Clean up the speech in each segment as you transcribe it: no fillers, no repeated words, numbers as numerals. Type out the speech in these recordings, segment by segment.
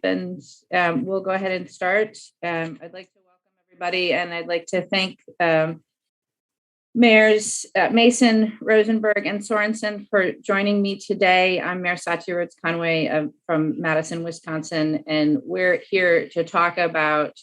and we'll go ahead and start. I'd like to welcome everybody, and I'd like to thank Mayors Mason, Rosenberg, and Sorenson for joining me today. I'm Mayor Rhodes-Conway from Madison, Wisconsin, and we're here to talk about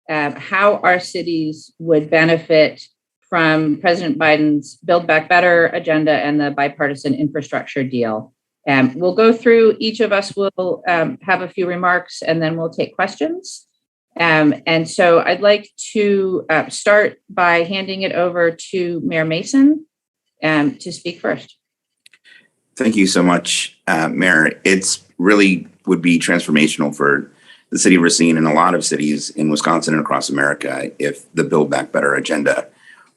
how our cities would benefit from President Biden's Build Back Better agenda and the bipartisan infrastructure deal. We'll go through, each of us will have a few remarks, and then we'll take questions. And so I'd like to start by handing it over to Mayor Mason to speak first. Thank you so much, Mayor. It's really would be transformational for the city of Racine and a lot of cities in Wisconsin and across America if the Build Back Better agenda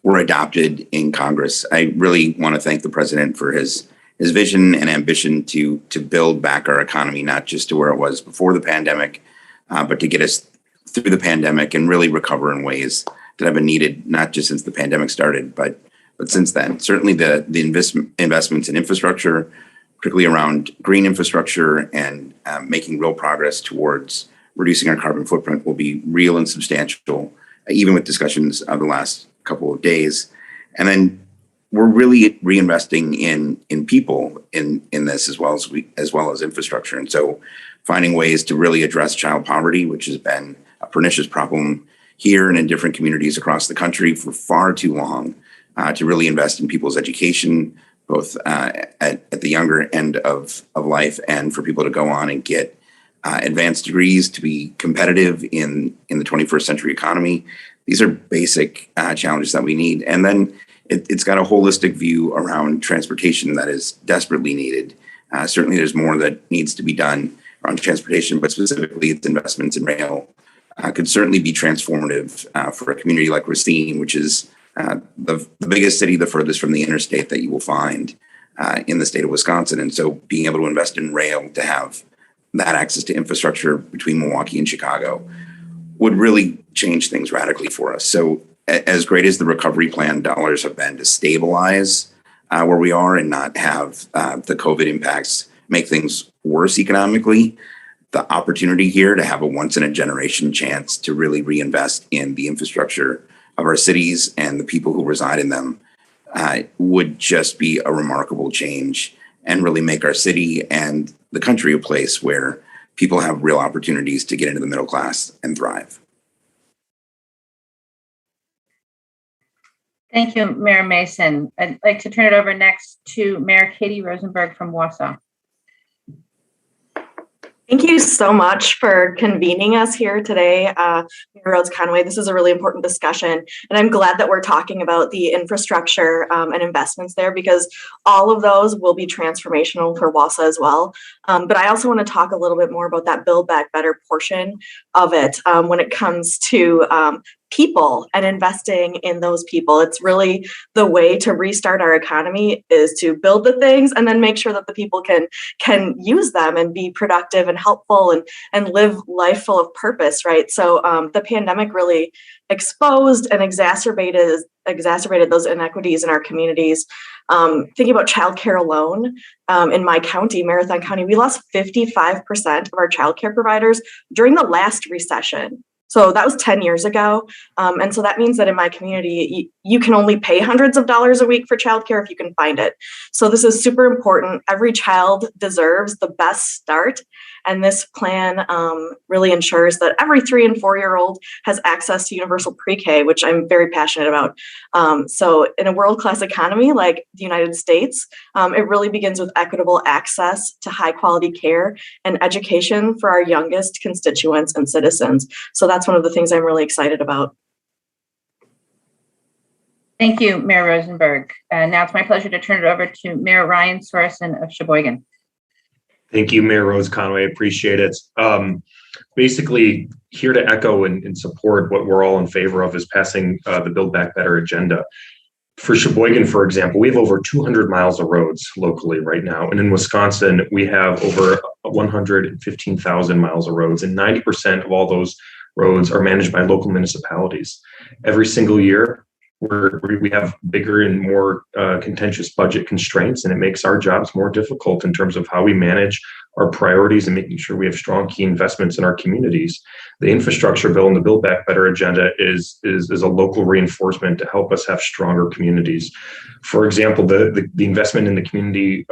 were adopted in Congress. I really want to thank the president for his vision and ambition to build back our economy, not just to where it was before the pandemic, but to get us through the pandemic and really recover in ways that have been needed, not just since the pandemic started, but since then. Certainly the investments in infrastructure, particularly around green infrastructure and making real progress towards reducing our carbon footprint, will be real and substantial, even with discussions of the last couple of days. And then we're really reinvesting in people in this as well as infrastructure. And so finding ways to really address child poverty, which has been a pernicious problem here and in different communities across the country for far too long, to really invest in people's education, both at the younger end of life, and for people to go on and get advanced degrees to be competitive in the 21st century economy. These are basic challenges that we need. And then it's got a holistic view around transportation that is desperately needed. Certainly there's more that needs to be done around transportation, but specifically its investments in rail could certainly be transformative for a community like Racine, which is the biggest city, the furthest from the interstate that you will find in the state of Wisconsin. And so being able to invest in rail to have that access to infrastructure between Milwaukee and Chicago would really change things radically for us. So as great as the recovery plan dollars have been to stabilize where we are and not have the COVID impacts make things worse economically, the opportunity here to have a once-in-a-generation chance to really reinvest in the infrastructure of our cities and the people who reside in them would just be a remarkable change and really make our city and the country a place where people have real opportunities to get into the middle class and thrive. Thank you, Mayor Mason. I'd like to turn it over next to Mayor Katie Rosenberg from Wausau. Thank you so much for convening us here today, Mayor Rhodes-Conway. This is a really important discussion, and I'm glad that we're talking about the infrastructure and investments there, because all of those will be transformational for Wausau as well. But I also want to talk a little bit more about that Build Back Better portion of it when it comes to people and investing in those people. It's really the way to restart our economy is to build the things and then make sure that the people can use them and be productive and helpful and live life full of purpose, right? So the pandemic really exposed and exacerbated those inequities in our communities. Thinking about childcare alone, in my county, Marathon County, we lost 55% of our childcare providers during the last recession. So that was 10 years ago. And so that means that in my community, you can only pay hundreds of dollars a week for childcare if you can find it. So this is super important. Every child deserves the best start. And this plan really ensures that every 3 and 4-year-old has access to universal pre-K, which I'm very passionate about. So in a world-class economy like the United States, it really begins with equitable access to high-quality care and education for our youngest constituents and citizens. So that's one of the things I'm really excited about. Thank you, Mayor Rosenberg. Now it's my pleasure to turn it over to Mayor Ryan Sorenson of Sheboygan. Thank you, Mayor Rhodes-Conway. Appreciate it. Basically, here to echo and support what we're all in favor of is passing the Build Back Better agenda. For Sheboygan, for example, we have over 200 miles of roads locally right now. And in Wisconsin, we have over 115,000 miles of roads, and 90% of all those roads are managed by local municipalities. Every single year, we have bigger and more contentious budget constraints, and it makes our jobs more difficult in terms of how we manage our priorities and making sure we have strong key investments in our communities. The infrastructure bill and the Build Back Better agenda is a local reinforcement to help us have stronger communities. For example, the investment in the community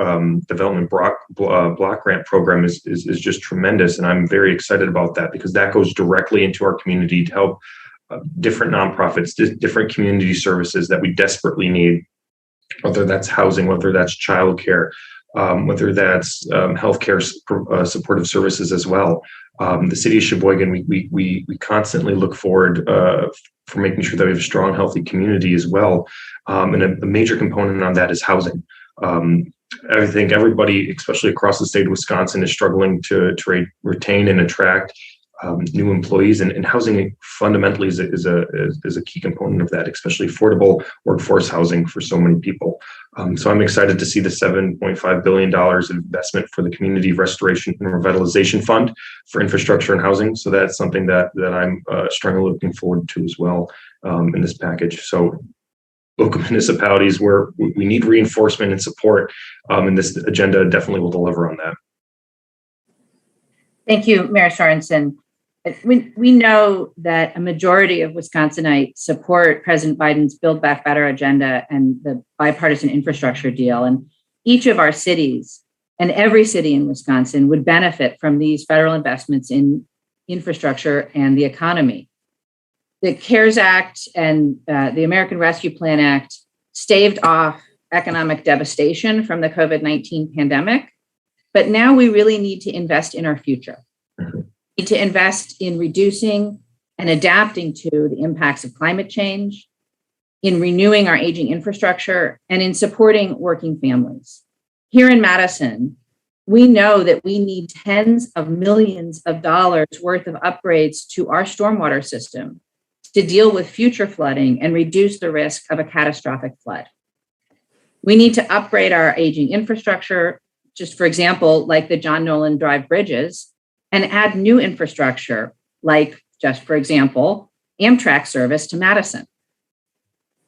development block grant program is just tremendous, and I'm very excited about that because that goes directly into our community to help different nonprofits, different community services that we desperately need, whether that's housing, whether that's childcare, whether that's healthcare supportive services as well. The city of Sheboygan, we constantly look forward for making sure that we have a strong, healthy community as well. And a major component on that is housing. I think everybody, especially across the state of Wisconsin, is struggling to retain and attract new employees, and housing fundamentally is a key component of that, especially affordable workforce housing for so many people. So I'm excited to see the $7.5 billion of investment for the Community Restoration and Revitalization Fund for infrastructure and housing. So that's something that I'm strongly looking forward to as well in this package. So local municipalities where we need reinforcement and support, and this agenda definitely will deliver on that. Thank you, Mayor Sorenson. We know that a majority of Wisconsinites support President Biden's Build Back Better agenda and the bipartisan infrastructure deal. And each of our cities and every city in Wisconsin would benefit from these federal investments in infrastructure and the economy. The CARES Act and the American Rescue Plan Act staved off economic devastation from the COVID-19 pandemic, but now we really need to invest in our future. We need to invest in reducing and adapting to the impacts of climate change, in renewing our aging infrastructure, and in supporting working families. Here in Madison, we know that we need tens of millions of dollars worth of upgrades to our stormwater system to deal with future flooding and reduce the risk of a catastrophic flood. We need to upgrade our aging infrastructure, just for example, like the John Nolan Drive bridges, and add new infrastructure, like, just for example, Amtrak service to Madison.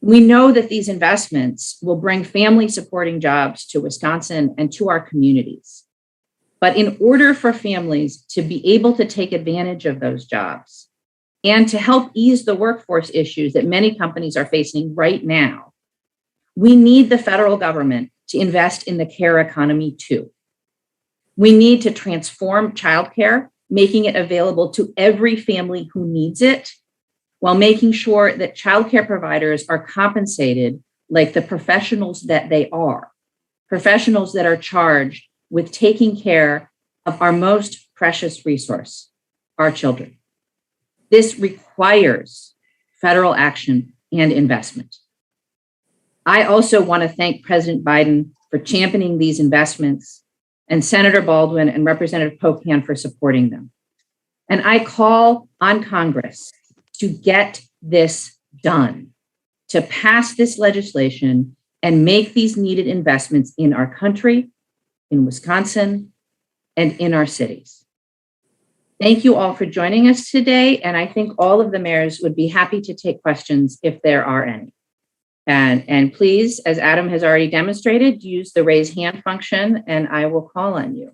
We know that these investments will bring family supporting jobs to Wisconsin and to our communities. But in order for families to be able to take advantage of those jobs and to help ease the workforce issues that many companies are facing right now, we need the federal government to invest in the care economy too. We need to transform childcare, making it available to every family who needs it, while making sure that childcare providers are compensated like the professionals that they are, professionals that are charged with taking care of our most precious resource, our children. This requires federal action and investment. I also want to thank President Biden for championing these investments, and Senator Baldwin and Representative Pocan for supporting them. And I call on Congress to get this done, to pass this legislation and make these needed investments in our country, in Wisconsin, and in our cities. Thank you all for joining us today. And I think all of the mayors would be happy to take questions if there are any. And please, as Adam has already demonstrated, use the raise hand function and I will call on you.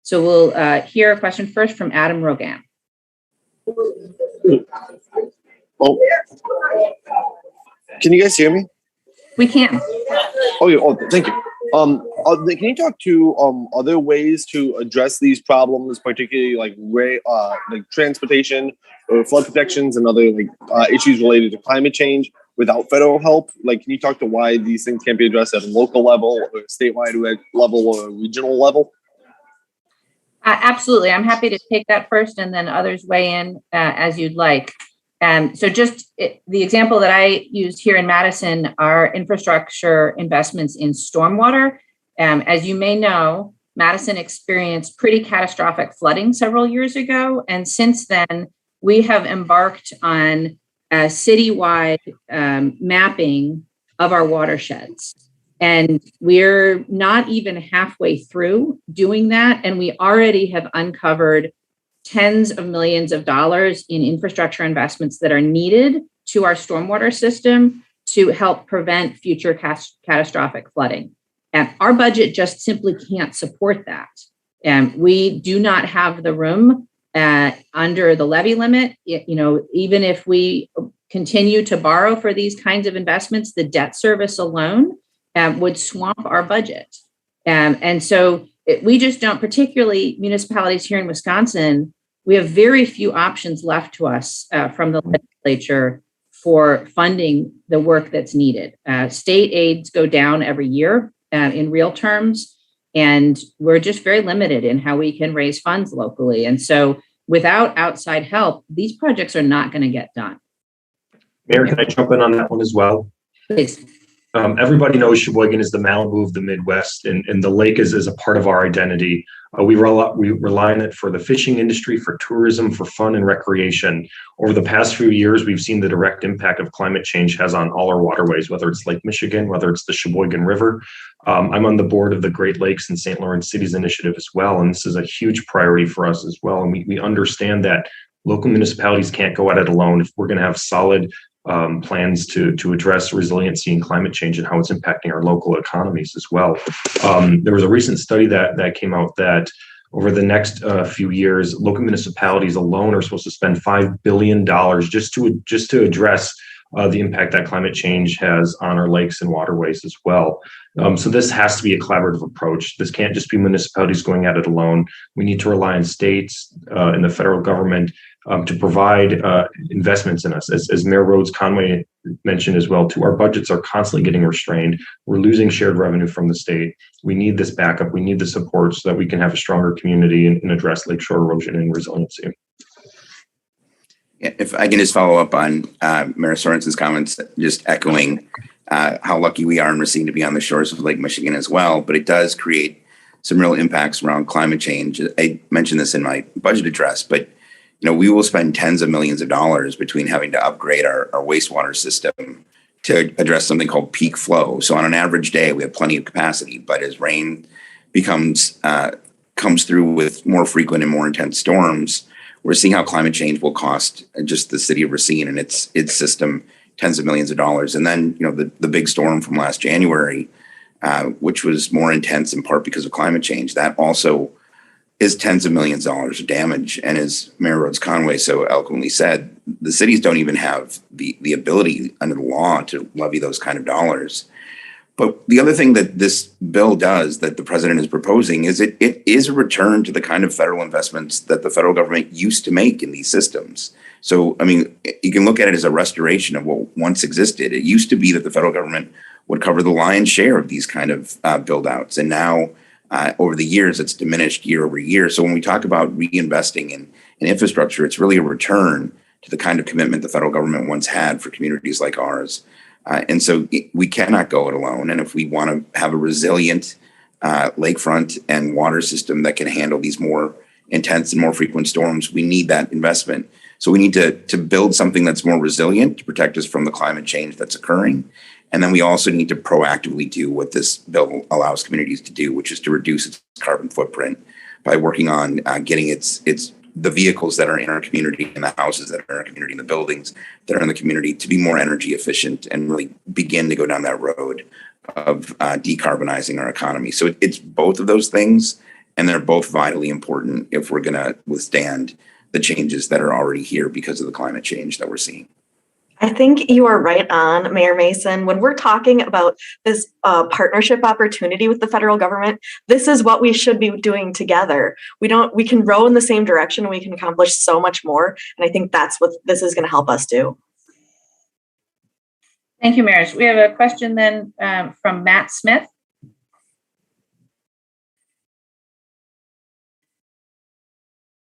So we'll hear a question first from Adam Rogan. Oh, can you guys hear me? We can. Oh, yeah. Oh, thank you. Can you talk to other ways to address these problems, particularly like transportation or flood protections and other issues related to climate change without federal help? Like, can you talk to why these things can't be addressed at a local level or a statewide level or a regional level? Absolutely. I'm happy to take that first and then others weigh in as you'd like. So just the example that I used here in Madison are infrastructure investments in stormwater. As you may know, Madison experienced pretty catastrophic flooding several years ago. And since then, we have embarked on a citywide mapping of our watersheds. And we're not even halfway through doing that. And we already have uncovered tens of millions of dollars in infrastructure investments that are needed to our stormwater system to help prevent future catastrophic flooding. And our budget just simply can't support that. And we do not have the room under the levy limit. Even if we continue to borrow for these kinds of investments, the debt service alone would swamp our budget. And so we just don't, particularly municipalities here in Wisconsin, we have very few options left to us from the legislature for funding the work that's needed. State aids go down every year in real terms, and we're just very limited in how we can raise funds locally. And so without outside help, these projects are not going to get done. Mayor, can I jump in on that one as well? Please. Everybody knows Sheboygan is the Malibu of the Midwest, and the lake is a part of our identity. We rely on it for the fishing industry, for tourism, for fun and recreation. Over the past few years, we've seen the direct impact of climate change has on all our waterways, whether it's Lake Michigan, whether it's the Sheboygan River. I'm on the board of the Great Lakes and St. Lawrence Cities Initiative as well, and this is a huge priority for us as well. And we understand that local municipalities can't go at it alone. If we're going to have solid plans to address resiliency and climate change and how it's impacting our local economies as well. There was a recent study that came out that over the next few years, local municipalities alone are supposed to spend $5 billion just to address the impact that climate change has on our lakes and waterways as well. So this has to be a collaborative approach. This can't just be municipalities going at it alone. We need to rely on states and the federal government to provide investments in us. As Mayor Rhodes-Conway mentioned as well, too, our budgets are constantly getting restrained. We're losing shared revenue from the state. We need this backup. We need the support so that we can have a stronger community and address lakeshore erosion and resiliency. If I can just follow up on Mayor Sorenson's comments, just echoing how lucky we are in Racine to be on the shores of Lake Michigan as well, but it does create some real impacts around climate change. I mentioned this in my budget address, but we will spend tens of millions of dollars between having to upgrade our wastewater system to address something called peak flow. So on an average day, we have plenty of capacity, but as rain comes through with more frequent and more intense storms, we're seeing how climate change will cost just the city of Racine and its system tens of millions of dollars. And then, the big storm from last January, which was more intense in part because of climate change, that also is tens of millions of dollars of damage. And as Mayor Rhodes-Conway so eloquently said, the cities don't even have the ability under the law to levy those kind of dollars. But the other thing that this bill does that the president is proposing is it is a return to the kind of federal investments that the federal government used to make in these systems. So, you can look at it as a restoration of what once existed. It used to be that the federal government would cover the lion's share of these kind of build outs. And now over the years, it's diminished year over year. So when we talk about reinvesting in infrastructure, it's really a return to the kind of commitment the federal government once had for communities like ours. And so we cannot go it alone. And if we want to have a resilient lakefront and water system that can handle these more intense and more frequent storms, we need that investment. So we need to build something that's more resilient to protect us from the climate change that's occurring. And then we also need to proactively do what this bill allows communities to do, which is to reduce its carbon footprint by working on getting the vehicles that are in our community and the houses that are in our community and the buildings that are in the community to be more energy efficient and really begin to go down that road of decarbonizing our economy. So it's both of those things, and they're both vitally important if we're going to withstand the changes that are already here because of the climate change that we're seeing. I think you are right on, Mayor Mason. When we're talking about this partnership opportunity with the federal government, this is what we should be doing together. We can row in the same direction and we can accomplish so much more. And I think that's what this is going to help us do. Thank you, Mayor. We have a question then from Matt Smith.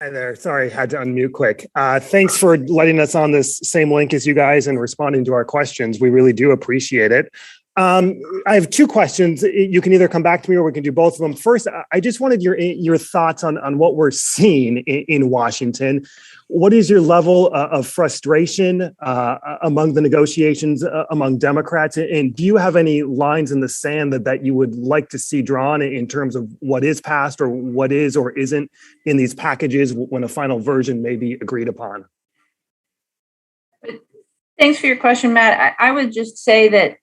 Hi there. Sorry, had to unmute quick. Thanks for letting us on this same link as you guys and responding to our questions. We really do appreciate it. I have two questions. You can either come back to me or we can do both of them. First, I just wanted your thoughts on what we're seeing in Washington. What is your level of frustration among the negotiations among Democrats? And do you have any lines in the sand that you would like to see drawn in terms of what is passed or what is or isn't in these packages when a final version may be agreed upon? Thanks for your question, Matt. I would just say that,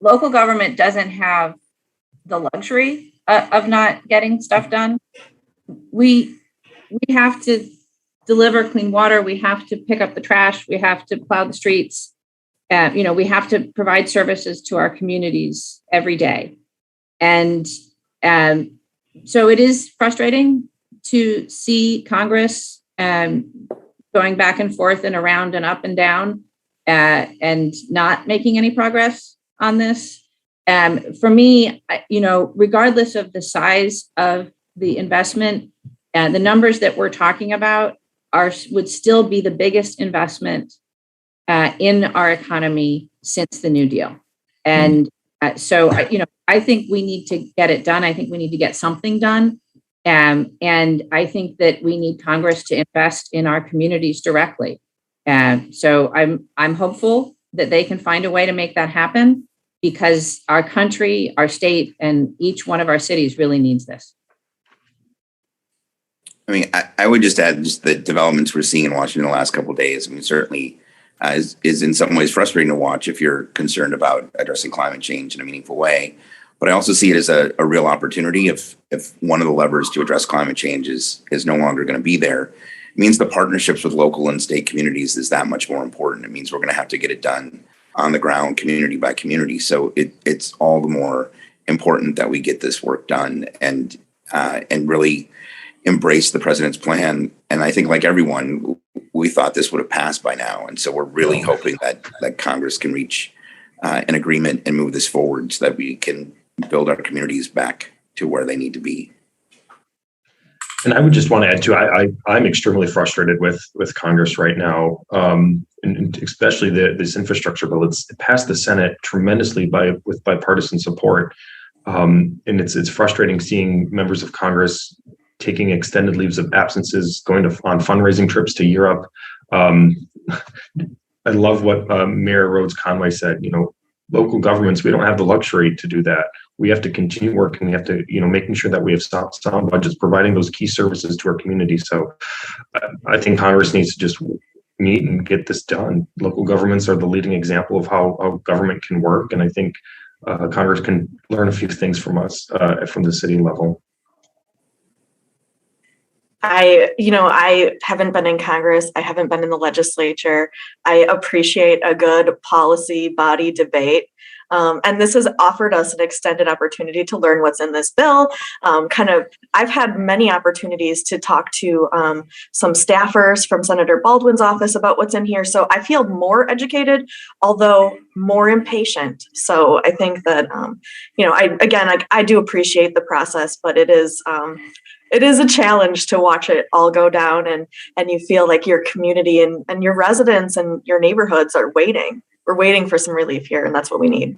local government doesn't have the luxury of not getting stuff done. We have to deliver clean water. We have to pick up the trash. We have to plow the streets. We have to provide services to our communities every day. And so it is frustrating to see Congress going back and forth and around and up and down and not making any progress on this. For me, regardless of the size of the investment, the numbers that we're talking about would still be the biggest investment in our economy since the New Deal. And so I think we need to get it done. I think we need to get something done. And I think that we need Congress to invest in our communities directly. So I'm hopeful that they can find a way to make that happen, because our country, our state, and each one of our cities really needs this. I mean, I would just add just the developments we're seeing in Washington the last couple of days. I mean, certainly is in some ways frustrating to watch if you're concerned about addressing climate change in a meaningful way. But I also see it as a real opportunity if one of the levers to address climate change is no longer going to be there. It means the partnerships with local and state communities is that much more important. It means we're going to have to get it done on the ground, community by community. So it's all the more important that we get this work done and really embrace the president's plan. And I think, like everyone, we thought this would have passed by now. And so we're really hoping that Congress can reach an agreement and move this forward so that we can build our communities back to where they need to be. And I would just want to add too, I'm extremely frustrated with Congress right now, and especially this infrastructure bill. It passed the Senate tremendously with bipartisan support, and it's frustrating seeing members of Congress taking extended leaves of absences, going on fundraising trips to Europe. I love what Mayor Rhodes-Conway said. Local governments, we don't have the luxury to do that. We have to continue working. We have to, making sure that we have sound budgets, providing those key services to our community. So I think Congress needs to just meet and get this done. Local governments are the leading example of how government can work. And I think Congress can learn a few things from us from the city level. I haven't been in Congress. I haven't been in the legislature. I appreciate a good policy body debate. And this has offered us an extended opportunity to learn what's in this bill. I've had many opportunities to talk to some staffers from Senator Baldwin's office about what's in here. So I feel more educated, although more impatient. So I think that, I do appreciate the process, but it is a challenge to watch it all go down, and you feel like your community and your residents and your neighborhoods are waiting. We're waiting for some relief here, and that's what we need.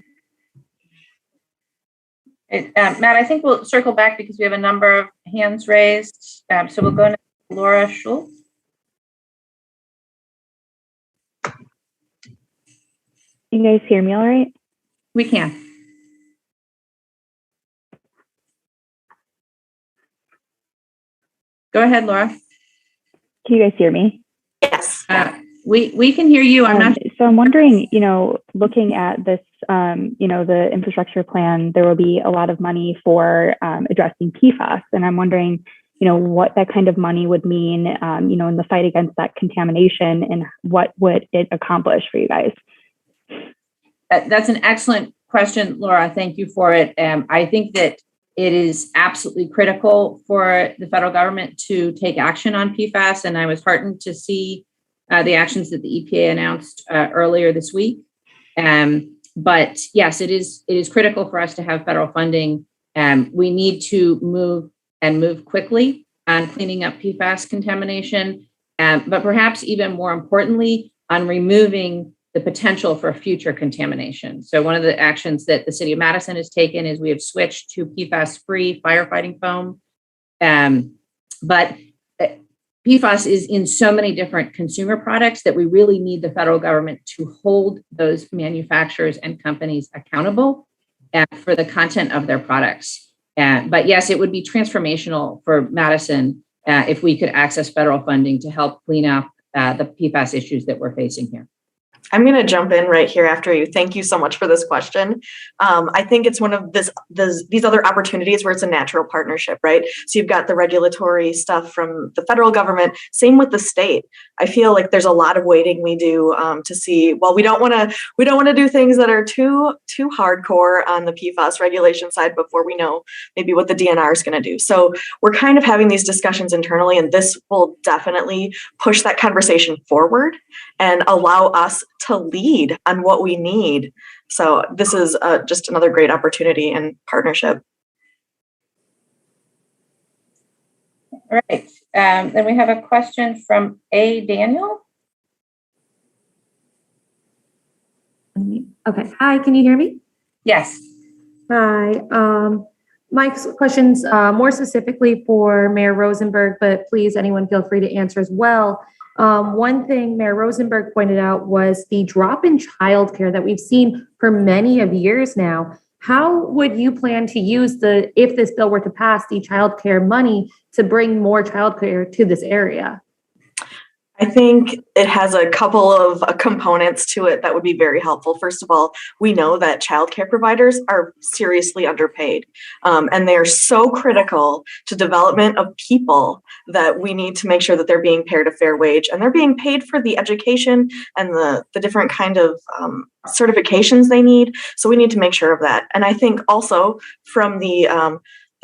Matt, I think we'll circle back because we have a number of hands raised. So we'll go to Laura Schulte. You guys hear me all right? We can. Go ahead, Laura. Can you guys hear me? Yes. We can hear you. I'm not. So I'm wondering, looking at this, the infrastructure plan, there will be a lot of money for addressing PFAS. And I'm wondering, what that kind of money would mean, in the fight against that contamination, and what would it accomplish for you guys? That's an excellent question, Laura. Thank you for it. I think that it is absolutely critical for the federal government to take action on PFAS. And I was heartened to see the actions that the EPA announced earlier this week. But yes, it is critical for us to have federal funding. We need to move quickly on cleaning up PFAS contamination, but perhaps even more importantly, on removing the potential for future contamination. So one of the actions that the city of Madison has taken is we have switched to PFAS-free firefighting foam. But PFAS is in so many different consumer products that we really need the federal government to hold those manufacturers and companies accountable for the content of their products. But yes, it would be transformational for Madison if we could access federal funding to help clean up the PFAS issues that we're facing here. I'm going to jump in right here after you. Thank you so much for this question. I think it's one of these other opportunities where it's a natural partnership, right? So you've got the regulatory stuff from the federal government, same with the state. I feel like there's a lot of waiting we do to see. Well, we don't want to do things that are too hardcore on the PFAS regulation side before we know maybe what the DNR is going to do. So we're kind of having these discussions internally, and this will definitely push that conversation forward and allow us to lead on what we need. So this is just another great opportunity and partnership. All right. Then we have a question from adaniel. Okay. Hi, can you hear me? Yes. Hi. My question's more specifically for Mayor Rosenberg, but please, anyone feel free to answer as well. One thing Mayor Rosenberg pointed out was the drop in childcare that we've seen for many of years now. How would you plan to use if this bill were to pass, the childcare money to bring more childcare to this area? I think it has a couple of components to it that would be very helpful. First of all, we know that childcare providers are seriously underpaid, and they are so critical to development of people that we need to make sure that they're being paid a fair wage and they're being paid for the education and the different kind of certifications they need. So we need to make sure of that. And I think also from the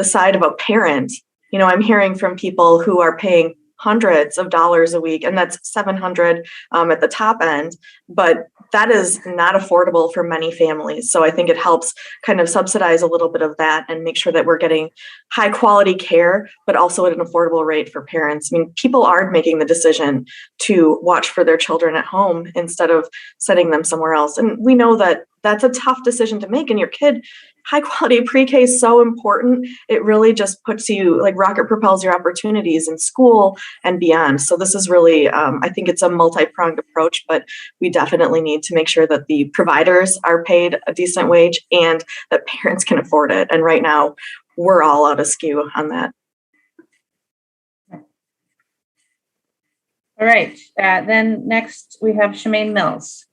side of a parent, I'm hearing from people who are paying hundreds of dollars a week, and that's $700 at the top end, but that is not affordable for many families. So I think it helps kind of subsidize a little bit of that and make sure that we're getting high quality care, but also at an affordable rate for parents. I mean, people are making the decision to watch for their children at home instead of sending them somewhere else. And we know that that's a tough decision to make, and your kid, high quality pre-K is so important. It really just puts you, like rocket propels your opportunities in school and beyond. So this is really, I think it's a multi-pronged approach, but we definitely need to make sure that the providers are paid a decent wage and that parents can afford it. And right now we're all out of skew on that. All right. Then next we have Shemaine Mills.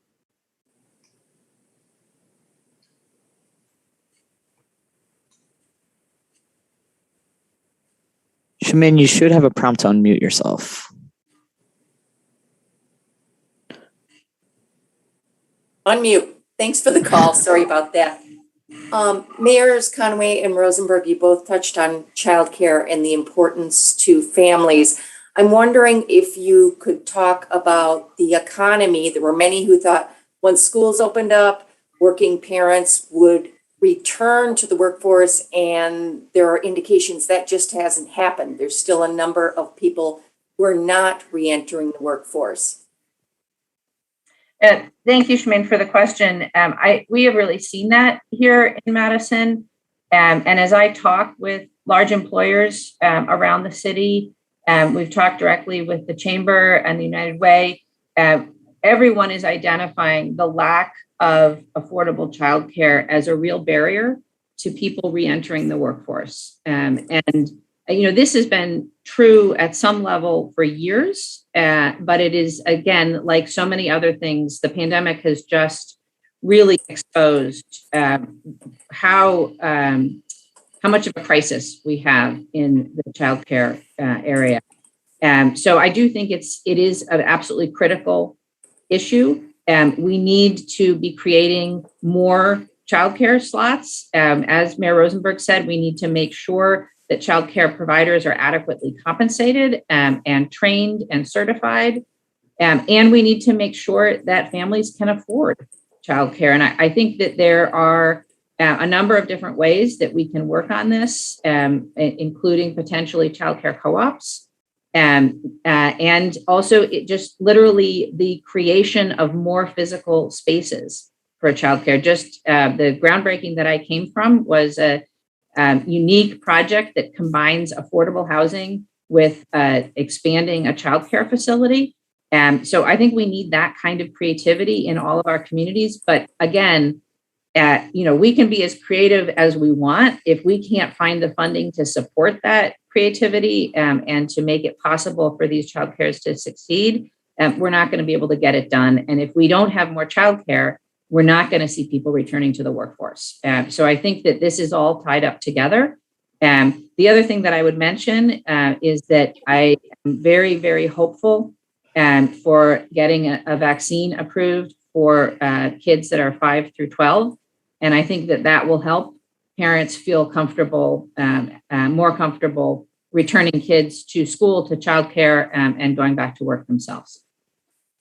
Shemaine, you should have a prompt to unmute yourself. Unmute. Thanks for the call. Sorry about that. Mayors Conway and Rosenberg, you both touched on childcare and the importance to families. I'm wondering if you could talk about the economy. There were many who thought once schools opened up, working parents would return to the workforce, and there are indications that just hasn't happened. There's still a number of people who are not re-entering the workforce. Thank you, Shemaine, for the question. We have really seen that here in Madison. And as I talk with large employers around the city, we've talked directly with the Chamber and the United Way. Everyone is identifying the lack of affordable childcare as a real barrier to people re-entering the workforce. And this has been true at some level for years, but it is, again, like so many other things, the pandemic has just really exposed how much of a crisis we have in the childcare area. So I do think it is an absolutely critical issue. We need to be creating more childcare slots. As Mayor Rosenberg said, we need to make sure that childcare providers are adequately compensated and trained and certified. And we need to make sure that families can afford childcare. And I think that there are a number of different ways that we can work on this, including potentially childcare co-ops. And also it just literally the creation of more physical spaces for childcare. Just the groundbreaking that I came from was a unique project that combines affordable housing with expanding a childcare facility. So I think we need that kind of creativity in all of our communities. But again, we can be as creative as we want. If we can't find the funding to support that creativity and to make it possible for these childcares to succeed, we're not going to be able to get it done. And if we don't have more childcare, we're not going to see people returning to the workforce. So I think that this is all tied up together. The other thing that I would mention is that I am very, very hopeful for getting a vaccine approved for kids that are 5 through 12. And I think that will help parents feel comfortable, more comfortable returning kids to school, to childcare, and going back to work themselves.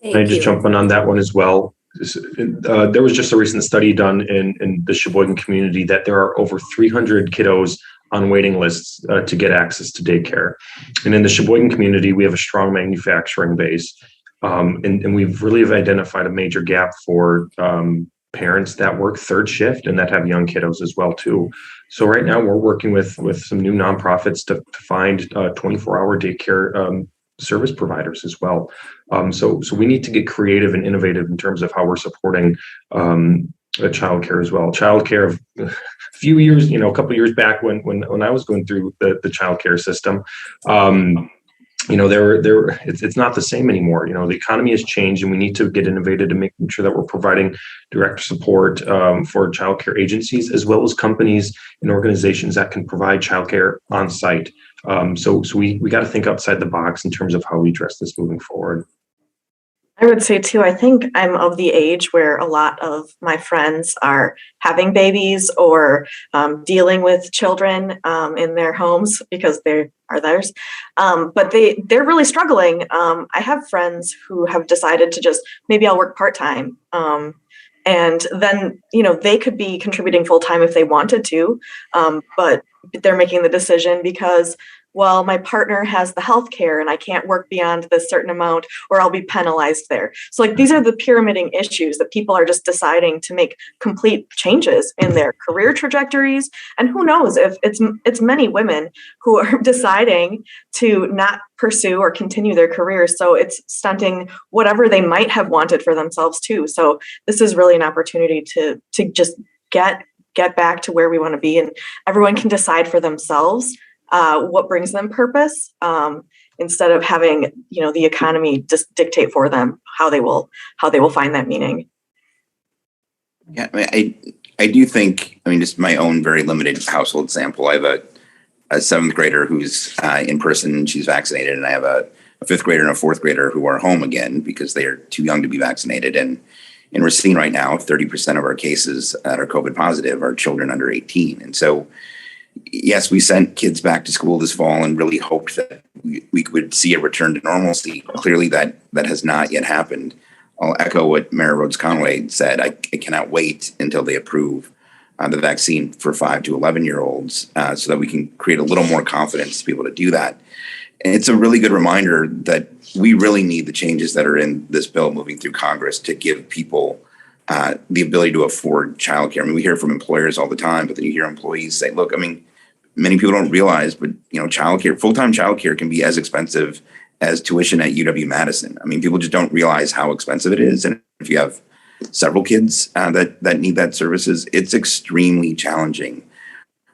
Can I just jump on that one as well? There was just a recent study done in the Sheboygan community that there are over 300 kiddos on waiting lists to get access to daycare. And in the Sheboygan community, we have a strong manufacturing base. And we've really have identified a major gap for parents that work third shift and that have young kiddos as well too. So right now we're working with some new nonprofits to find 24-hour daycare service providers as well. So we need to get creative and innovative in terms of how we're supporting childcare as well. Childcare, a few years, a couple of years back when I was going through the childcare system, it's not the same anymore. The economy has changed, and we need to get innovative to making sure that we're providing direct support for childcare agencies as well as companies and organizations that can provide childcare on site. So we got to think outside the box in terms of how we address this moving forward. I would say too, I think I'm of the age where a lot of my friends are having babies or dealing with children in their homes because they are theirs. But they're really struggling. I have friends who have decided to just, maybe I'll work part-time. And then, they could be contributing full-time if they wanted to, but they're making the decision because, well, my partner has the health care and I can't work beyond this certain amount or I'll be penalized there. So these are the pyramiding issues that people are just deciding to make complete changes in their career trajectories. And who knows if it's many women who are deciding to not pursue or continue their careers. So it's stunting whatever they might have wanted for themselves too. So this is really an opportunity to just get back to where we want to be, and everyone can decide for themselves what brings them purpose, instead of having the economy just dictate for them how they will find that meaning. Yeah, I do think, just my own very limited household sample. I have a seventh grader who's in person, she's vaccinated, and I have a fifth grader and a fourth grader who are home again because they are too young to be vaccinated. And in Racine right now, 30% of our cases that are COVID positive are children under 18. And so, yes, we sent kids back to school this fall and really hoped that we would see a return to normalcy. Clearly that has not yet happened. I'll echo what Mayor Rhodes-Conway said. I cannot wait until they approve the vaccine for 5 to 11-year-olds so that we can create a little more confidence to be able to do that. And it's a really good reminder that we really need the changes that are in this bill moving through Congress to give people the ability to afford childcare. We hear from employers all the time, but then you hear employees say, look, many people don't realize, but childcare, full-time childcare can be as expensive as tuition at UW-Madison. People just don't realize how expensive it is. And if you have several kids that need that services, it's extremely challenging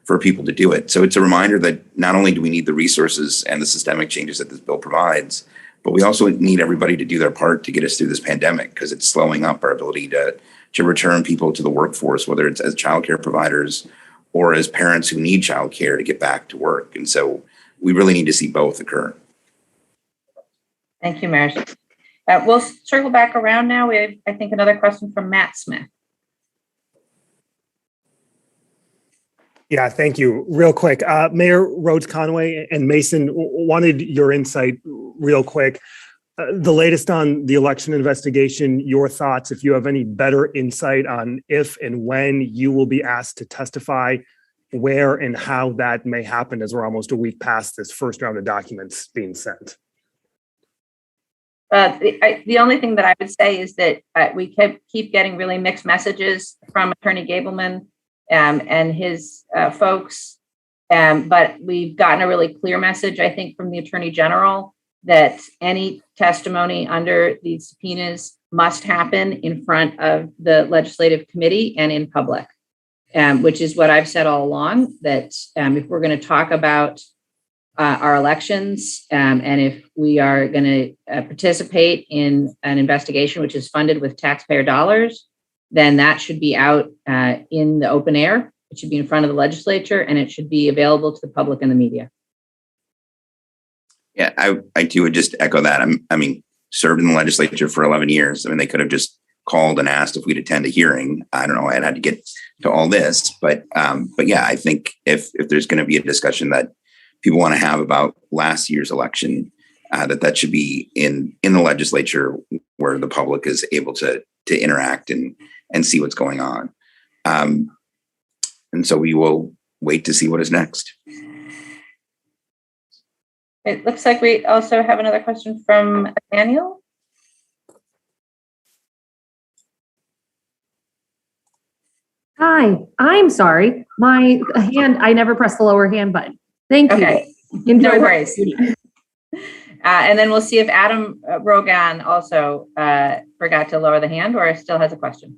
for people to do it. So it's a reminder that not only do we need the resources and the systemic changes that this bill provides, but we also need everybody to do their part to get us through this pandemic, because it's slowing up our ability to return people to the workforce, whether it's as childcare providers or as parents who need childcare to get back to work. And so we really need to see both occur. Thank you, Mayor. We'll circle back around now. We have, I think, another question from Matt Smith. Yeah, thank you. Real quick, Mayor Rhodes-Conway and Mason, wanted your insight real quick. The latest on the election investigation, your thoughts, if you have any better insight on if and when you will be asked to testify, where and how that may happen, as we're almost a week past this first round of documents being sent. The only thing that I would say is that we keep getting really mixed messages from Attorney Gableman and his folks. But we've gotten a really clear message, I think, from the Attorney General that any testimony under these subpoenas must happen in front of the legislative committee and in public, which is what I've said all along, that if we're going to talk about our elections. And if we are going to participate in an investigation which is funded with taxpayer dollars, then that should be out in the open air. It should be in front of the legislature, and it should be available to the public and the media. Yeah, I too would just echo that. I mean, served in the legislature for 11 years. I mean, they could have just called and asked if we'd attend a hearing. I don't know. I'd had to get to all this, but yeah, I think if there's going to be a discussion that people want to have about last year's election, that should be in the legislature where the public is able to interact and see what's going on. And so we will wait to see what is next. It looks like we also have another question from Adaniel. Hi, I'm sorry. My hand, I never pressed the lower hand button. Thank you. Okay, no worries. And then we'll see if Adam Rogan also forgot to lower the hand or still has a question.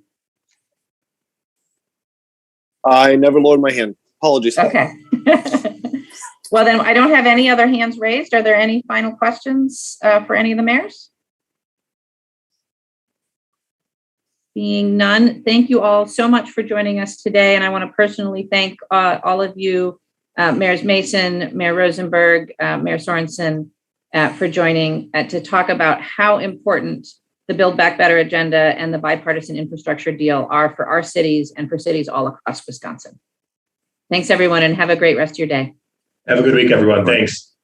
I never lowered my hand. Apologies. Okay. Well, then I don't have any other hands raised. Are there any final questions for any of the mayors? Being none, thank you all so much for joining us today. And I want to personally thank all of you, Mayors Mason, Mayor Rosenberg, Mayor Sorenson, for joining to talk about how important the Build Back Better agenda and the bipartisan infrastructure deal are for our cities and for cities all across Wisconsin. Thanks, everyone, and have a great rest of your day. Have a good week, everyone. Thanks.